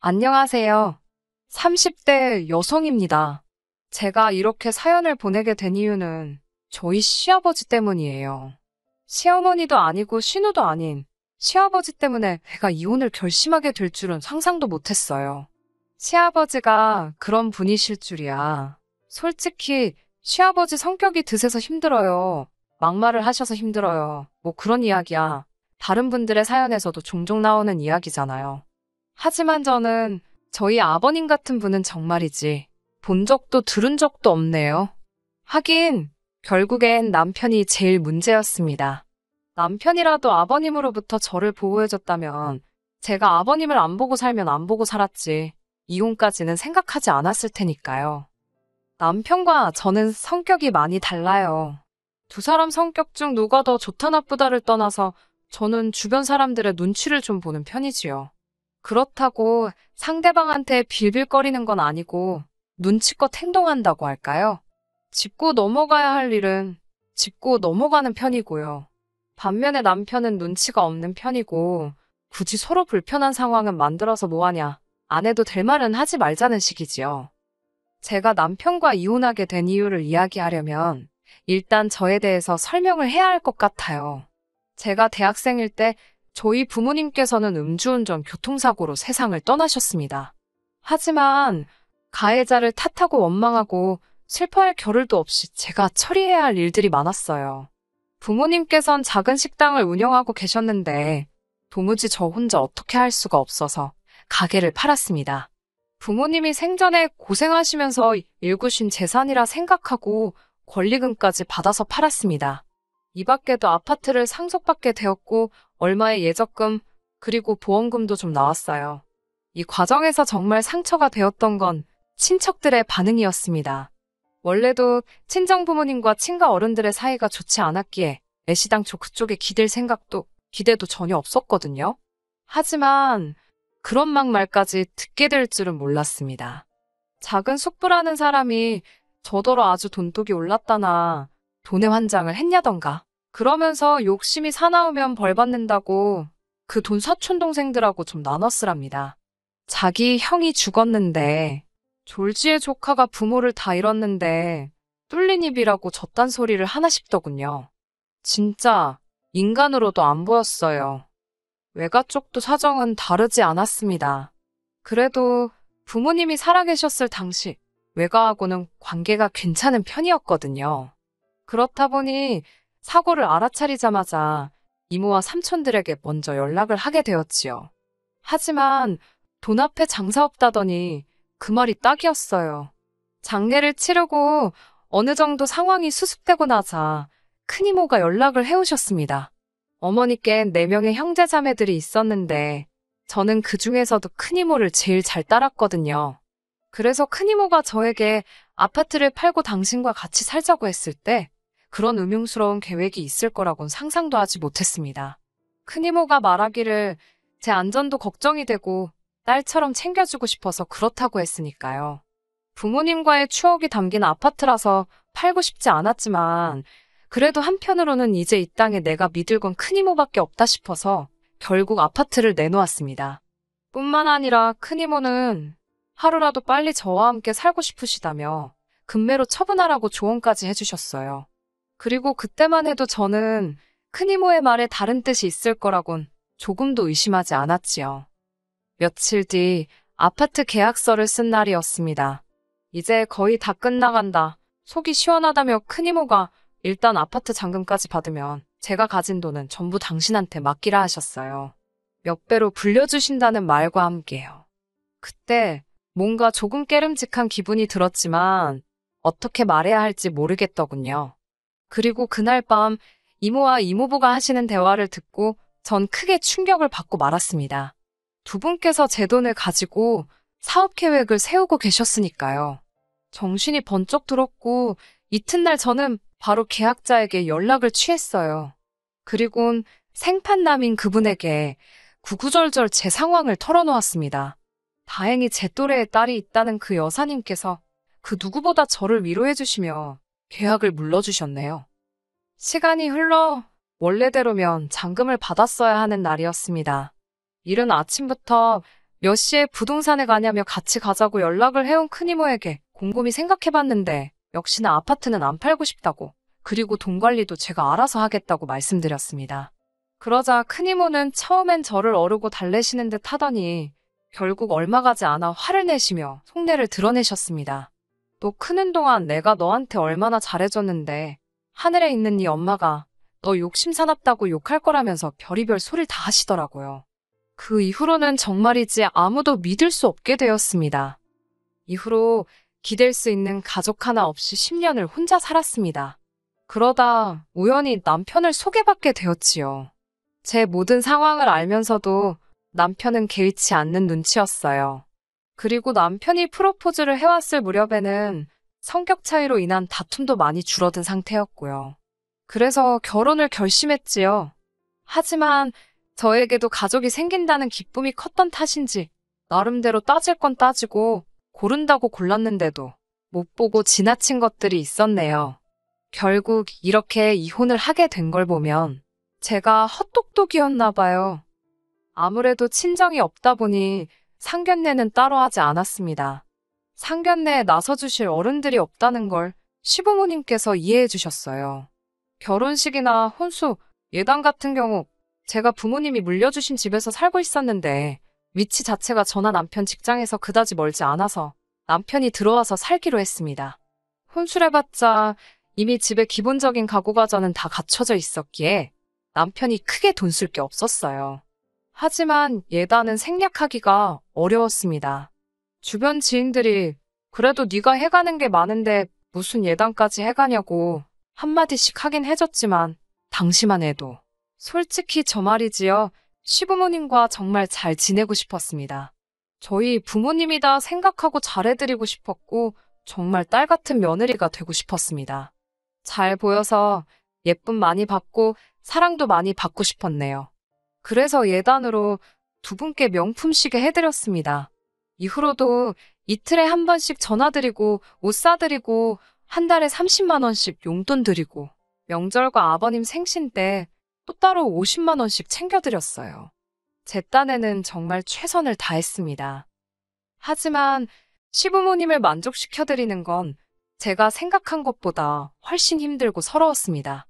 안녕하세요. 30대 여성입니다. 제가 이렇게 사연을 보내게 된 이유는 저희 시아버지 때문이에요. 시어머니도 아니고 시누도 아닌 시아버지 때문에 제가 이혼을 결심하게 될 줄은 상상도 못했어요. 시아버지가 그런 분이실 줄이야. 솔직히 시아버지 성격이 드세서 힘들어요. 막말을 하셔서 힘들어요. 뭐 그런 이야기야. 다른 분들의 사연에서도 종종 나오는 이야기잖아요. 하지만 저는 저희 아버님 같은 분은 정말이지 본 적도 들은 적도 없네요. 하긴 결국엔 남편이 제일 문제였습니다. 남편이라도 아버님으로부터 저를 보호해줬다면 제가 아버님을 안 보고 살면 안 보고 살았지 이혼까지는 생각하지 않았을 테니까요. 남편과 저는 성격이 많이 달라요. 두 사람 성격 중 누가 더 좋다 나쁘다를 떠나서 저는 주변 사람들의 눈치를 좀 보는 편이지요. 그렇다고 상대방한테 빌빌거리는 건 아니고 눈치껏 행동한다고 할까요? 짚고 넘어가야 할 일은 짚고 넘어가는 편이고요. 반면에 남편은 눈치가 없는 편이고 굳이 서로 불편한 상황은 만들어서 뭐하냐. 안 해도 될 말은 하지 말자는 식이지요. 제가 남편과 이혼하게 된 이유를 이야기하려면 일단 저에 대해서 설명을 해야 할 것 같아요. 제가 대학생일 때 저희 부모님께서는 음주운전 교통사고로 세상을 떠나셨습니다. 하지만 가해자를 탓하고 원망하고 슬퍼할 겨를도 없이 제가 처리해야 할 일들이 많았어요. 부모님께선 작은 식당을 운영하고 계셨는데 도무지 저 혼자 어떻게 할 수가 없어서 가게를 팔았습니다. 부모님이 생전에 고생하시면서 일구신 재산이라 생각하고 권리금까지 받아서 팔았습니다. 이 밖에도 아파트를 상속받게 되었고 얼마의 예적금 그리고 보험금도 좀 나왔어요. 이 과정에서 정말 상처가 되었던 건 친척들의 반응이었습니다. 원래도 친정 부모님과 친가 어른들의 사이가 좋지 않았기에 애시당초 그쪽에 기댈 생각도 기대도 전혀 없었거든요. 하지만 그런 막말까지 듣게 될 줄은 몰랐습니다. 작은 숙부라는 사람이 저더러 아주 돈독이 올랐다나 돈의 환장을 했냐던가 그러면서 욕심이 사나우면 벌 받는다고 그 돈 사촌동생들하고 좀 나눠 쓰랍니다. 자기 형이 죽었는데 졸지의 조카가 부모를 다 잃었는데 뚫린 입이라고 저딴 소리를 하나 싶더군요. 진짜 인간으로도 안 보였어요. 외가 쪽도 사정은 다르지 않았습니다. 그래도 부모님이 살아계셨을 당시 외가하고는 관계가 괜찮은 편이었거든요. 그렇다 보니 사고를 알아차리자마자 이모와 삼촌들에게 먼저 연락을 하게 되었지요. 하지만 돈 앞에 장사 없다더니 그 말이 딱이었어요. 장례를 치르고 어느 정도 상황이 수습되고 나자 큰이모가 연락을 해오셨습니다. 어머니께는 4명의 형제자매들이 있었는데 저는 그 중에서도 큰이모를 제일 잘 따랐거든요. 그래서 큰이모가 저에게 아파트를 팔고 당신과 같이 살자고 했을 때 그런 음흉스러운 계획이 있을 거라고는 상상도 하지 못했습니다. 큰이모가 말하기를 제 안전도 걱정이 되고 딸처럼 챙겨주고 싶어서 그렇다고 했으니까요. 부모님과의 추억이 담긴 아파트라서 팔고 싶지 않았지만 그래도 한편으로는 이제 이 땅에 내가 믿을 건 큰이모밖에 없다 싶어서 결국 아파트를 내놓았습니다. 뿐만 아니라 큰이모는 하루라도 빨리 저와 함께 살고 싶으시다며 금매로 처분하라고 조언까지 해주셨어요. 그리고 그때만 해도 저는 큰이모의 말에 다른 뜻이 있을 거라곤 조금도 의심하지 않았지요. 며칠 뒤 아파트 계약서를 쓴 날이었습니다. 이제 거의 다 끝나간다. 속이 시원하다며 큰이모가 일단 아파트 잔금까지 받으면 제가 가진 돈은 전부 당신한테 맡기라 하셨어요. 몇 배로 불려주신다는 말과 함께요. 그때 뭔가 조금 깨름직한 기분이 들었지만 어떻게 말해야 할지 모르겠더군요. 그리고 그날 밤 이모와 이모부가 하시는 대화를 듣고 전 크게 충격을 받고 말았습니다. 두 분께서 제 돈을 가지고 사업 계획을 세우고 계셨으니까요. 정신이 번쩍 들었고 이튿날 저는 바로 계약자에게 연락을 취했어요. 그리곤 생판남인 그분에게 구구절절 제 상황을 털어놓았습니다. 다행히 제 또래의 딸이 있다는 그 여사님께서 그 누구보다 저를 위로해주시며 계약을 물러주셨네요. 시간이 흘러 원래대로면 잔금을 받았어야 하는 날이었습니다. 이른 아침부터 몇 시에 부동산에 가냐며 같이 가자고 연락을 해온 큰 이모에게 곰곰이 생각해봤는데 역시나 아파트는 안 팔고 싶다고, 그리고 돈 관리도 제가 알아서 하겠다고 말씀드렸습니다. 그러자 큰 이모는 처음엔 저를 어르고 달래시는 듯 하더니 결국 얼마 가지 않아 화를 내시며 속내를 드러내셨습니다. 너 크는 동안 내가 너한테 얼마나 잘해줬는데 하늘에 있는 네 엄마가 너 욕심 사납다고 욕할 거라면서 별의별 소리를 다 하시더라고요. 그 이후로는 정말이지 아무도 믿을 수 없게 되었습니다. 이후로 기댈 수 있는 가족 하나 없이 10년을 혼자 살았습니다. 그러다 우연히 남편을 소개받게 되었지요. 제 모든 상황을 알면서도 남편은 개의치 않는 눈치였어요. 그리고 남편이 프로포즈를 해왔을 무렵에는 성격 차이로 인한 다툼도 많이 줄어든 상태였고요. 그래서 결혼을 결심했지요. 하지만 저에게도 가족이 생긴다는 기쁨이 컸던 탓인지 나름대로 따질 건 따지고 고른다고 골랐는데도 못 보고 지나친 것들이 있었네요. 결국 이렇게 이혼을 하게 된 걸 보면 제가 헛똑똑이었나 봐요. 아무래도 친정이 없다 보니 상견례는 따로 하지 않았습니다. 상견례에 나서주실 어른들이 없다는 걸 시부모님께서 이해해 주셨어요. 결혼식이나 혼수, 예당 같은 경우 제가 부모님이 물려주신 집에서 살고 있었는데 위치 자체가 저나 남편 직장에서 그다지 멀지 않아서 남편이 들어와서 살기로 했습니다. 혼수를 해봤자 이미 집에 기본적인 가구 과전은 다 갖춰져 있었기에 남편이 크게 돈 쓸 게 없었어요. 하지만 예단은 생략하기가 어려웠습니다. 주변 지인들이 그래도 네가 해가는 게 많은데 무슨 예단까지 해가냐고 한마디씩 하긴 해줬지만 당시만 해도 솔직히 저 말이지요. 시부모님과 정말 잘 지내고 싶었습니다. 저희 부모님이다 생각하고 잘해드리고 싶었고 정말 딸 같은 며느리가 되고 싶었습니다. 잘 보여서 예쁨 많이 받고 사랑도 많이 받고 싶었네요. 그래서 예단으로 두 분께 명품 시계 해드렸습니다. 이후로도 이틀에 한 번씩 전화드리고 옷 사드리고 한 달에 30만 원씩 용돈 드리고 명절과 아버님 생신 때 또 따로 50만 원씩 챙겨드렸어요. 제 딴에는 정말 최선을 다했습니다. 하지만 시부모님을 만족시켜드리는 건 제가 생각한 것보다 훨씬 힘들고 서러웠습니다.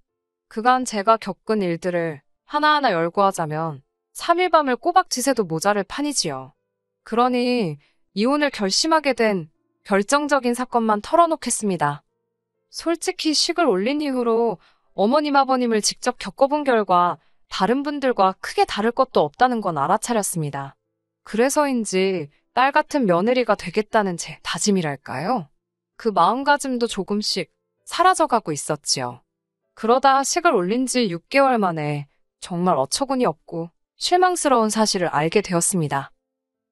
그간 제가 겪은 일들을 하나하나 열거하자면 3일 밤을 꼬박 지새도 모자랄 판이지요. 그러니 이혼을 결심하게 된 결정적인 사건만 털어놓겠습니다. 솔직히 식을 올린 이후로 어머님 아버님을 직접 겪어본 결과 다른 분들과 크게 다를 것도 없다는 건 알아차렸습니다. 그래서인지 딸 같은 며느리가 되겠다는 제 다짐이랄까요? 그 마음가짐도 조금씩 사라져가고 있었지요. 그러다 식을 올린 지 6개월 만에 정말 어처구니 없고 실망스러운 사실을 알게 되었습니다.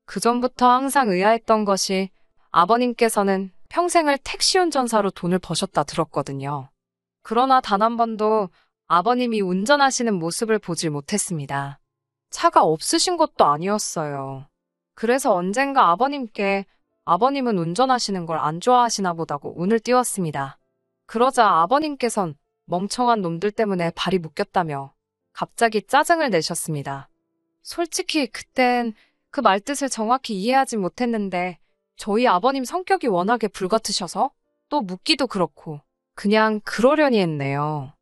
그전부터 항상 의아했던 것이 아버님께서는 평생을 택시 운전사로 돈을 버셨다 들었거든요. 그러나 단 한 번도 아버님이 운전하시는 모습을 보질 못했습니다. 차가 없으신 것도 아니었어요. 그래서 언젠가 아버님께 아버님은 운전하시는 걸 안 좋아하시나 보다고 운을 띄웠습니다. 그러자 아버님께선 멍청한 놈들 때문에 발이 묶였다며 갑자기 짜증을 내셨습니다. 솔직히 그땐 그 말뜻을 정확히 이해하지 못했는데 저희 아버님 성격이 워낙에 불같으셔서 또 묻기도 그렇고 그냥 그러려니 했네요.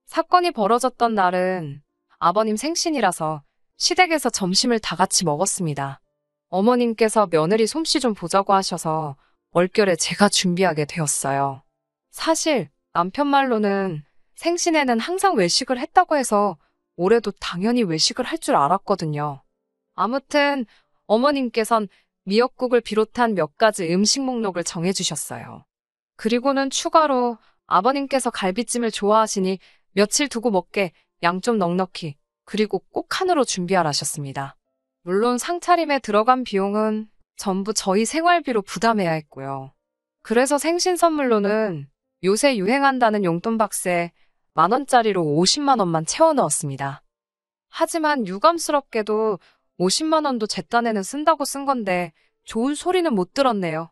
사건이 벌어졌던 날은 아버님 생신이라서 시댁에서 점심을 다 같이 먹었습니다. 어머님께서 며느리 솜씨 좀 보자고 하셔서 얼결에 제가 준비하게 되었어요. 사실 남편 말로는 생신에는 항상 외식을 했다고 해서 올해도 당연히 외식을 할 줄 알았거든요. 아무튼 어머님께선 미역국을 비롯한 몇 가지 음식 목록을 정해주셨어요. 그리고는 추가로 아버님께서 갈비찜을 좋아하시니 며칠 두고 먹게 양 좀 넉넉히 그리고 꼭 칸으로 준비하라셨습니다. 물론 상차림에 들어간 비용은 전부 저희 생활비로 부담해야 했고요. 그래서 생신 선물로는 요새 유행한다는 용돈 박스에 10,000원짜리로 50만 원만 채워 넣었습니다. 하지만 유감스럽게도 50만 원도 제 딴에는 쓴다고 쓴 건데 좋은 소리는 못 들었네요.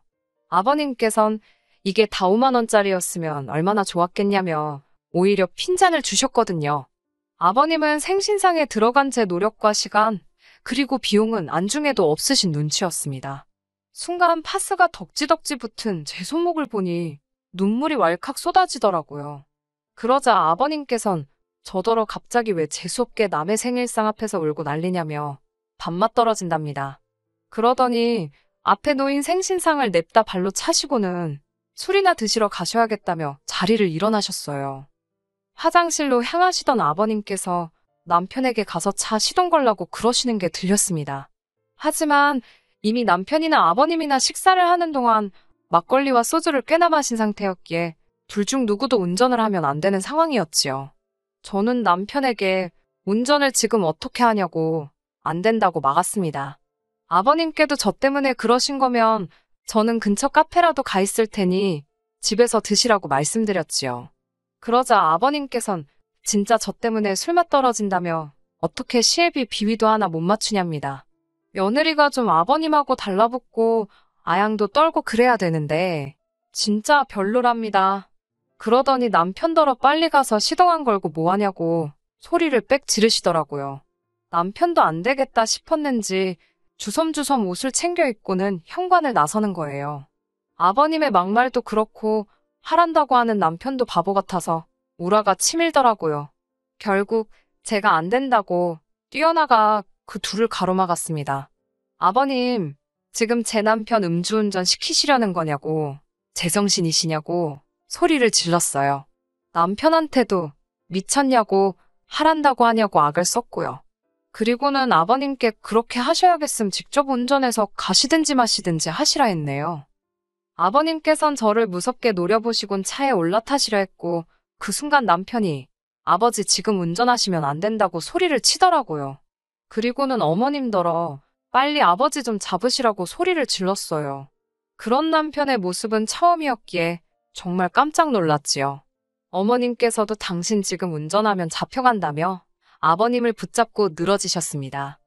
아버님께선 이게 다 5만 원짜리였으면 얼마나 좋았겠냐며 오히려 핀잔을 주셨거든요. 아버님은 생신상에 들어간 제 노력과 시간, 그리고 비용은 안중에도 없으신 눈치였습니다. 순간 파스가 덕지덕지 붙은 제 손목을 보니 눈물이 왈칵 쏟아지더라고요. 그러자 아버님께선 저더러 갑자기 왜 재수없게 남의 생일상 앞에서 울고 난리냐며 밥맛 떨어진답니다. 그러더니 앞에 놓인 생신상을 냅다 발로 차시고는 술이나 드시러 가셔야겠다며 자리를 일어나셨어요. 화장실로 향하시던 아버님께서 남편에게 가서 차 시동 걸라고 그러시는 게 들렸습니다. 하지만 이미 남편이나 아버님이나 식사를 하는 동안 막걸리와 소주를 꽤나 마신 상태였기에 둘 중 누구도 운전을 하면 안 되는 상황이었지요. 저는 남편에게 운전을 지금 어떻게 하냐고 안 된다고 막았습니다. 아버님께도 저 때문에 그러신 거면 저는 근처 카페라도 가 있을 테니 집에서 드시라고 말씀드렸지요. 그러자 아버님께선 진짜 저 때문에 술맛 떨어진다며 어떻게 시애비 비위도 하나 못 맞추냐입니다. 며느리가 좀 아버님하고 달라붙고 아양도 떨고 그래야 되는데 진짜 별로랍니다. 그러더니 남편더러 빨리 가서 시동 안 걸고 뭐하냐고 소리를 빽 지르시더라고요. 남편도 안 되겠다 싶었는지 주섬주섬 옷을 챙겨 입고는 현관을 나서는 거예요. 아버님의 막말도 그렇고 하란다고 하는 남편도 바보 같아서 우라가 치밀더라고요. 결국 제가 안 된다고 뛰어나가 그 둘을 가로막았습니다. 아버님, 지금 제 남편 음주운전 시키시려는 거냐고, 제정신이시냐고 소리를 질렀어요. 남편한테도 미쳤냐고 하란다고 하냐고 악을 썼고요. 그리고는 아버님께 그렇게 하셔야겠음 직접 운전해서 가시든지 마시든지 하시라 했네요. 아버님께선 저를 무섭게 노려보시곤 차에 올라타시려 했고 그 순간 남편이 아버지 지금 운전하시면 안 된다고 소리를 치더라고요. 그리고는 어머님더러 빨리 아버지 좀 잡으시라고 소리를 질렀어요. 그런 남편의 모습은 처음이었기에 정말 깜짝 놀랐지요. 어머님께서도 당신 지금 운전하면 잡혀간다며 아버님을 붙잡고 늘어지셨습니다.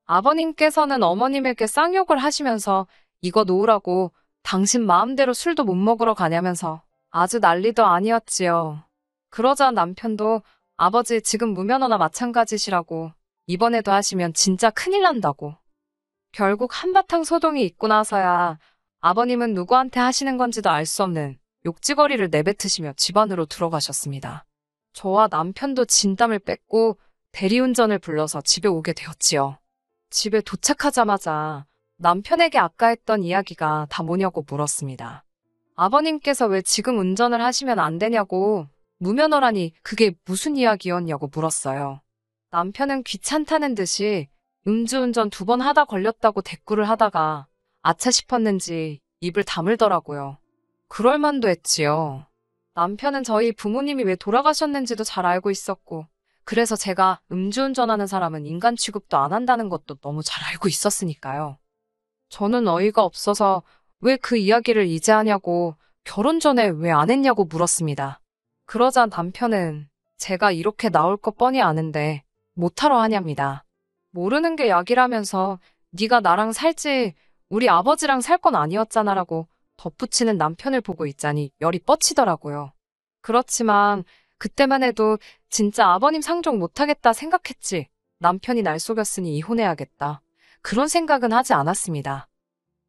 아버님께서는 어머님에게 쌍욕을 하시면서 이거 놓으라고 당신 마음대로 술도 못 먹으러 가냐면서 아주 난리도 아니었지요. 그러자 남편도 아버지 지금 무면허나 마찬가지시라고 이번에도 하시면 진짜 큰일 난다고. 결국 한바탕 소동이 있고 나서야 아버님은 누구한테 하시는 건지도 알 수 없는 욕지거리를 내뱉으시며 집 안으로 들어가셨습니다. 저와 남편도 진땀을 뺐고 대리운전을 불러서 집에 오게 되었지요. 집에 도착하자마자 남편에게 아까 했던 이야기가 다 뭐냐고 물었습니다. 아버님께서 왜 지금 운전을 하시면 안 되냐고 무면허라니 그게 무슨 이야기였냐고 물었어요. 남편은 귀찮다는 듯이 음주운전 2번 하다 걸렸다고 대꾸를 하다가 아차 싶었는지 입을 다물더라고요. 그럴만도 했지요. 남편은 저희 부모님이 왜 돌아가셨는지도 잘 알고 있었고 그래서 제가 음주운전하는 사람은 인간 취급도 안 한다는 것도 너무 잘 알고 있었으니까요. 저는 어이가 없어서 왜 그 이야기를 이제 하냐고 결혼 전에 왜 안 했냐고 물었습니다. 그러자 남편은 제가 이렇게 나올 거 뻔히 아는데 못하러 하냐입니다. 모르는 게 약이라면서 네가 나랑 살지 우리 아버지랑 살 건 아니었잖아라고 덧붙이는 남편을 보고 있자니 열이 뻗치더라고요. 그렇지만 그때만 해도 진짜 아버님 상종 못하겠다 생각했지 남편이 날 속였으니 이혼해야겠다. 그런 생각은 하지 않았습니다.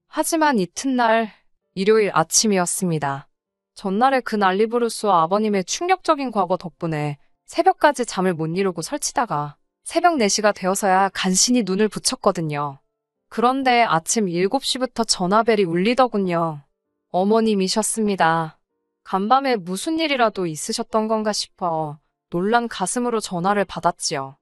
하지만 이튿날 일요일 아침이었습니다. 전날에 그 난리부르스와 아버님의 충격적인 과거 덕분에 새벽까지 잠을 못 이루고 설치다가 새벽 4시가 되어서야 간신히 눈을 붙였거든요. 그런데 아침 7시부터 전화벨이 울리더군요. 어머님이셨습니다. 간밤에 무슨 일이라도 있으셨던 건가 싶어 놀란 가슴으로 전화를 받았지요.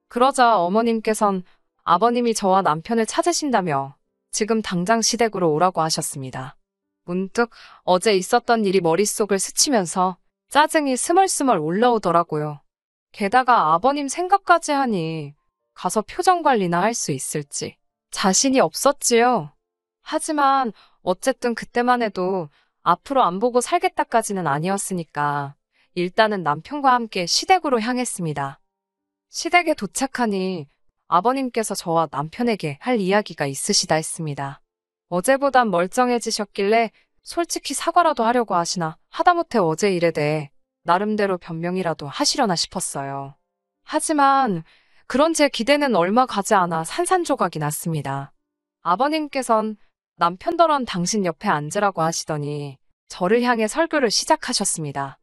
그러자 어머님께선 아버님이 저와 남편을 찾으신다며 지금 당장 시댁으로 오라고 하셨습니다. 문득 어제 있었던 일이 머릿속을 스치면서 짜증이 스멀스멀 올라오더라고요. 게다가 아버님 생각까지 하니 가서 표정 관리나 할 수 있을지 자신이 없었지요. 하지만 어쨌든 그때만 해도 앞으로 안 보고 살겠다까지는 아니었으니까 일단은 남편과 함께 시댁으로 향했습니다. 시댁에 도착하니 아버님께서 저와 남편에게 할 이야기가 있으시다 했습니다. 어제보단 멀쩡해지셨길래 솔직히 사과라도 하려고 하시나 하다못해 어제 일에 대해 나름대로 변명이라도 하시려나 싶었어요. 하지만 그런 제 기대는 얼마 가지 않아 산산조각이 났습니다. 아버님께선 남편더런 당신 옆에 앉으라고 하시더니 저를 향해 설교를 시작하셨습니다.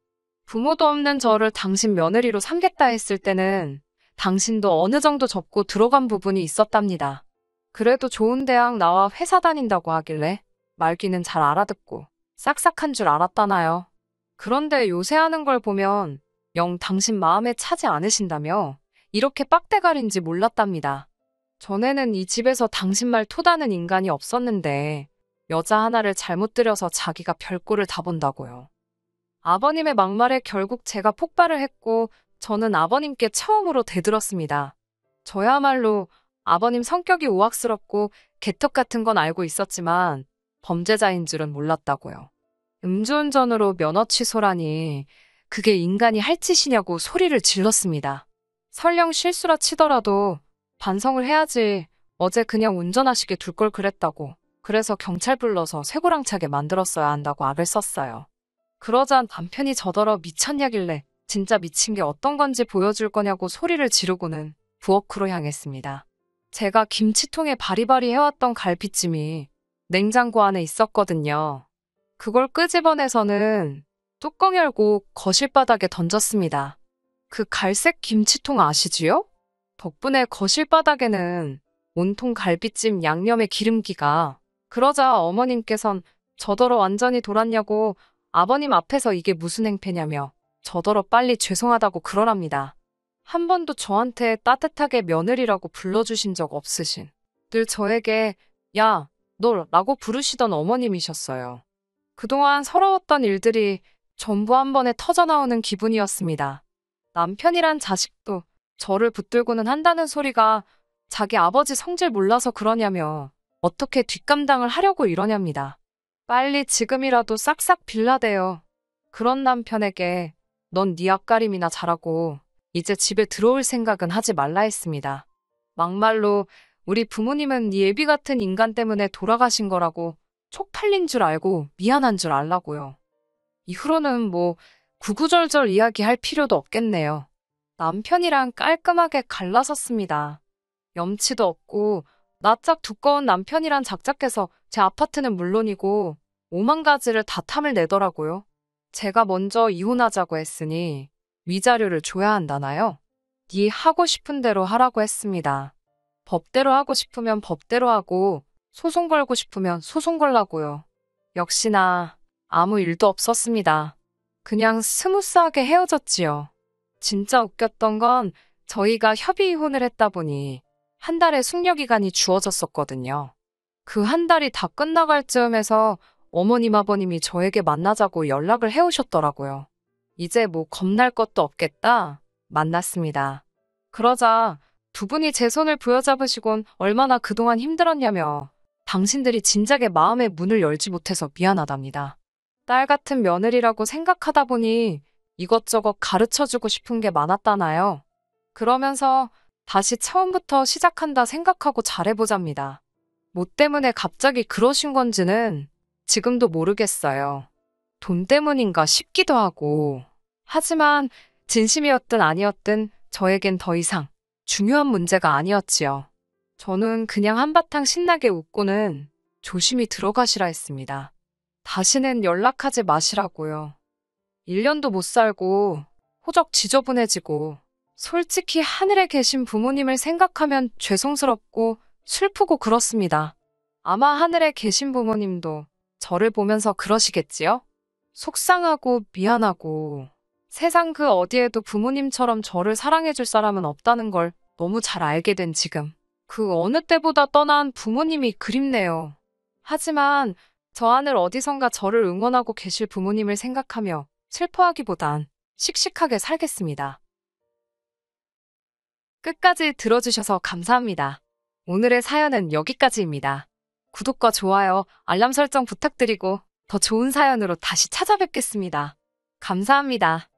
부모도 없는 저를 당신 며느리로 삼겠다 했을 때는 당신도 어느 정도 접고 들어간 부분이 있었답니다. 그래도 좋은 대학 나와 회사 다닌다고 하길래 말귀는 잘 알아듣고 싹싹한 줄 알았다나요. 그런데 요새 하는 걸 보면 영 당신 마음에 차지 않으신다며 이렇게 빡대가리인지 몰랐답니다. 전에는 이 집에서 당신 말 토다는 인간이 없었는데 여자 하나를 잘못 들여서 자기가 별꼴을 다 본다고요. 아버님의 막말에 결국 제가 폭발을 했고 저는 아버님께 처음으로 대들었습니다. 저야말로 아버님 성격이 우악스럽고 개떡 같은 건 알고 있었지만 범죄자인 줄은 몰랐다고요. 음주운전으로 면허 취소라니 그게 인간이 할 짓이냐고 소리를 질렀습니다. 설령 실수라 치더라도 반성을 해야지. 어제 그냥 운전하시게 둘 걸 그랬다고. 그래서 경찰 불러서 쇠고랑차게 만들었어야 한다고 악을 썼어요. 그러자 남편이 저더러 미쳤냐길래 진짜 미친 게 어떤 건지 보여줄 거냐고 소리를 지르고는 부엌으로 향했습니다. 제가 김치통에 바리바리 해왔던 갈비찜이 냉장고 안에 있었거든요. 그걸 끄집어내서는 뚜껑 열고 거실 바닥에 던졌습니다. 그 갈색 김치통 아시지요? 덕분에 거실 바닥에는 온통 갈비찜 양념의 기름기가. 그러자 어머님께선 저더러 완전히 돌았냐고 아버님 앞에서 이게 무슨 행패냐며 저더러 빨리 죄송하다고 그러랍니다. 한 번도 저한테 따뜻하게 며느리라고 불러주신 적 없으신, 늘 저에게 야, 너 라고 부르시던 어머님이셨어요. 그동안 서러웠던 일들이 전부 한 번에 터져나오는 기분이었습니다. 남편이란 자식도 저를 붙들고는 한다는 소리가 자기 아버지 성질 몰라서 그러냐며 어떻게 뒷감당을 하려고 이러냐입니다. 빨리 지금이라도 싹싹 빌라대요. 그런 남편에게 넌 네 앞가림이나 잘하고 이제 집에 들어올 생각은 하지 말라 했습니다. 막말로 우리 부모님은 네 애비 같은 인간 때문에 돌아가신 거라고 쪽팔린 줄 알고 미안한 줄 알라고요. 이후로는 뭐 구구절절 이야기할 필요도 없겠네요. 남편이랑 깔끔하게 갈라섰습니다. 염치도 없고 낯짝 두꺼운 남편이란 작작해서 제 아파트는 물론이고 오만 가지를 다 탐을 내더라고요. 제가 먼저 이혼하자고 했으니 위자료를 줘야 한다나요? 네 하고 싶은 대로 하라고 했습니다. 법대로 하고 싶으면 법대로 하고 소송 걸고 싶으면 소송 걸라고요. 역시나 아무 일도 없었습니다. 그냥 스무스하게 헤어졌지요. 진짜 웃겼던 건 저희가 협의 이혼을 했다 보니 한 달의 숙려기간이 주어졌었거든요. 그 한 달이 다 끝나갈 즈음에서 어머님 아버님이 저에게 만나자고 연락을 해오셨더라고요. 이제 뭐 겁날 것도 없겠다 만났습니다. 그러자 두 분이 제 손을 부여잡으시곤 얼마나 그동안 힘들었냐며 당신들이 진작에 마음의 문을 열지 못해서 미안하답니다. 딸 같은 며느리라고 생각하다 보니 이것저것 가르쳐주고 싶은 게 많았다나요. 그러면서 다시 처음부터 시작한다 생각하고 잘해보잡니다. 뭐 때문에 갑자기 그러신 건지는 지금도 모르겠어요. 돈 때문인가 싶기도 하고. 하지만 진심이었든 아니었든 저에겐 더 이상 중요한 문제가 아니었지요. 저는 그냥 한바탕 신나게 웃고는 조심히 들어가시라 했습니다. 다시는 연락하지 마시라고요. 1년도 못 살고 호적 지저분해지고 솔직히 하늘에 계신 부모님을 생각하면 죄송스럽고 슬프고 그렇습니다. 아마 하늘에 계신 부모님도 저를 보면서 그러시겠지요? 속상하고 미안하고 세상 그 어디에도 부모님처럼 저를 사랑해줄 사람은 없다는 걸 너무 잘 알게 된 지금 그 어느 때보다 떠난 부모님이 그립네요. 하지만 저 하늘 어디선가 저를 응원하고 계실 부모님을 생각하며 슬퍼하기보단 씩씩하게 살겠습니다. 끝까지 들어주셔서 감사합니다. 오늘의 사연은 여기까지입니다. 구독과 좋아요, 알람 설정 부탁드리고 더 좋은 사연으로 다시 찾아뵙겠습니다. 감사합니다.